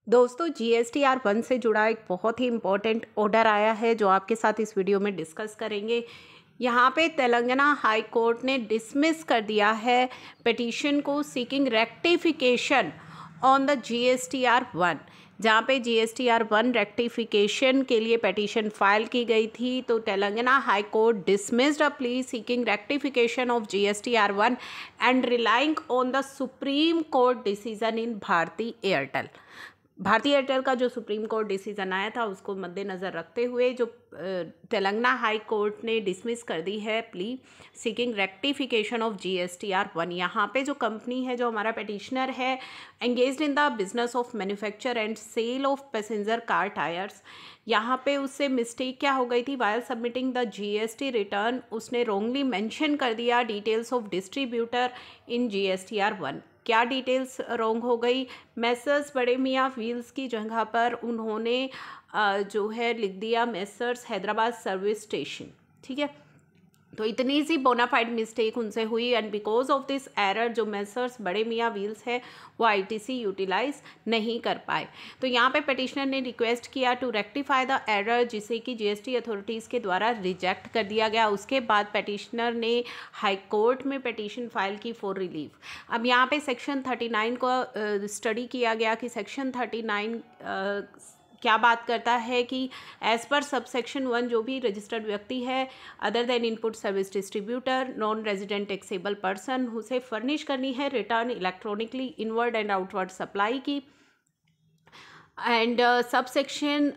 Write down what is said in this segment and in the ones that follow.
दोस्तों GSTR 1 से जुड़ा एक बहुत ही इम्पोर्टेंट ऑर्डर आया है जो आपके साथ इस वीडियो में डिस्कस करेंगे। यहाँ पे तेलंगाना हाई कोर्ट ने डिसमिस कर दिया है पिटीशन को seeking rectification on the GSTR 1, जहाँ पे GSTR 1 रेक्टिफिकेशन के लिए पिटीशन फाइल की गई थी। तो Telangana High Court dismissed a plea seeking rectification of GSTR 1 and relying on the Supreme Court decision in Bharti Airtel. Bharti Airtel का जो सुप्रीम कोर्ट डिसीजन आया था उसको मद्देनज़र रखते हुए जो तेलंगाना हाई कोर्ट ने डिसमिस कर दी है plea seeking rectification of GSTR 1। यहाँ पे जो कंपनी है, जो हमारा पिटिशनर है, engaged in the business of manufacture and sale of passenger car tyres. यहाँ पे उससे मिस्टेक क्या हो गई थी, while submitting the GST return उसने रॉन्गली मेंशन कर दिया details of distributor in GSTR 1। क्या डिटेल्स रॉन्ग हो गई? मेसर्स बड़े मियाँ व्हील्स की जगह पर उन्होंने जो है लिख दिया मेसर्स हैदराबाद सर्विस स्टेशन। ठीक है, तो इतनी सी बोनाफाइड मिस्टेक उनसे हुई and because of this error जो मेसर्स बड़े मियाँ व्हील्स है वो ITC यूटिलाइज नहीं कर पाए। तो यहाँ पे पिटिशनर ने रिक्वेस्ट किया टू रेक्टिफाई द एरर, जिसे कि GST अथॉरिटीज़ के द्वारा रिजेक्ट कर दिया गया। उसके बाद पिटिशनर ने हाई कोर्ट में पिटिशन फाइल की फॉर रिलीफ। अब यहाँ पे सेक्शन 39 को स्टडी किया गया कि सेक्शन 39 क्या बात करता है कि एज पर सब सेक्शन 1 जो भी रजिस्टर्ड व्यक्ति है other than input service distributor non resident taxable person उसे फर्निश करनी है return electronically inward and outward supply की। एंड सब सेक्शन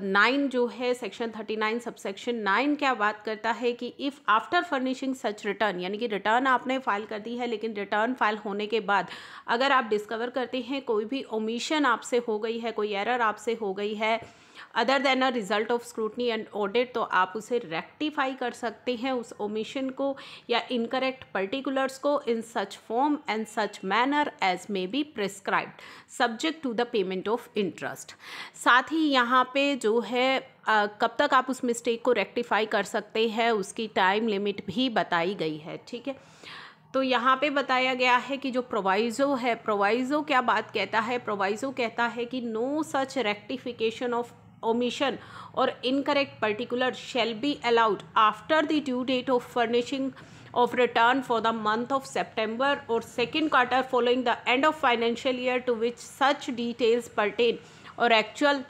9 जो है सेक्शन 39 सब सेक्शन 9 क्या बात करता है कि if after furnishing such return, यानी कि रिटर्न आपने फाइल कर दी है लेकिन रिटर्न फाइल होने के बाद अगर आप डिस्कवर करते हैं कोई भी ओमिशन आपसे हो गई है, कोई एरर आपसे हो गई है other than a result of scrutiny and audit, तो आप उसे रेक्टिफाई कर सकते हैं उस ओमिशन को या इनकरेक्ट पर्टिकुलर्स को in such form and such manner as may be prescribed subject to the payment of interest. साथ ही यहाँ पे जो है कब तक आप उस मिस्टेक को रेक्टिफाई कर सकते हैं उसकी टाइम लिमिट भी बताई गई है। ठीक है, तो यहाँ पे बताया गया है कि जो प्रोवाइज़ो है, प्रोवाइज़ो क्या बात कहता है? प्रोवाइज़ो कहता है कि no such rectification of omission or incorrect particular shall be allowed after the due date of furnishing of return for the month of September or second quarter following the end of financial year to which such details pertain or actual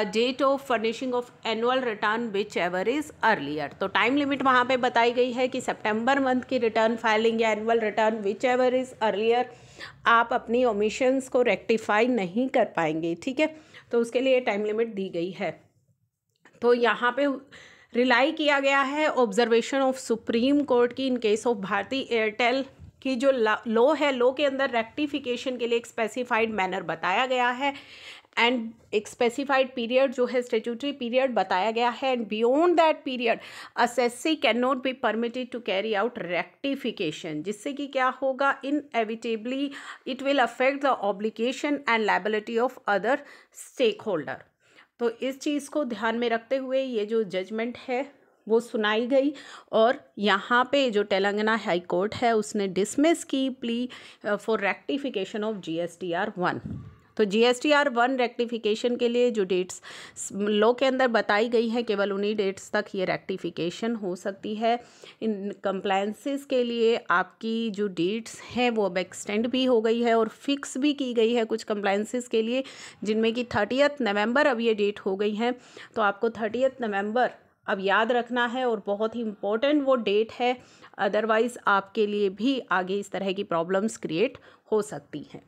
date of furnishing of annual return whichever is earlier. तो time limit वहाँ पे बताई गई है कि सितंबर month की return filing या annual return whichever is earlier आप अपनी ओमिशंस को रेक्टिफाई नहीं कर पाएंगे। ठीक है, तो उसके लिए टाइम लिमिट दी गई है। तो यहाँ पे रिलाई किया गया है ऑब्जर्वेशन ऑफ सुप्रीम कोर्ट की in case of Bharti Airtel की जो लॉ है, लॉ के अंदर रेक्टिफिकेशन के लिए एक स्पेसिफाइड मैनर बताया गया है एंड एक स्पेसिफाइड पीरियड जो है स्टेट्यूटरी पीरियड बताया गया है and beyond that period assessee can not be permitted to carry out rectification, जिससे कि क्या होगा, inevitably it will affect the obligation and liability of other stake holder. तो इस चीज़ को ध्यान में रखते हुए ये जो जजमेंट है वो सुनाई गई और यहाँ पे जो तेलंगाना हाई कोर्ट है उसने डिसमिस की plea for rectification of GSTR 1। तो GSTR 1 रेक्टिफिकेशन के लिए जो डेट्स लॉ के अंदर बताई गई हैं केवल उन्हीं डेट्स तक ये रेक्टिफिकेशन हो सकती है। इन कंप्लायंसेस के लिए आपकी जो डेट्स हैं वो अब एक्सटेंड भी हो गई है और फिक्स भी की गई है कुछ कंप्लायंसेस के लिए, जिनमें कि 30 नवंबर अब ये डेट हो गई है। तो आपको 30 नवंबर अब याद रखना है और बहुत ही इम्पोर्टेंट वो डेट है, अदरवाइज़ आपके लिए भी आगे इस तरह की प्रॉब्लम्स क्रिएट हो सकती हैं।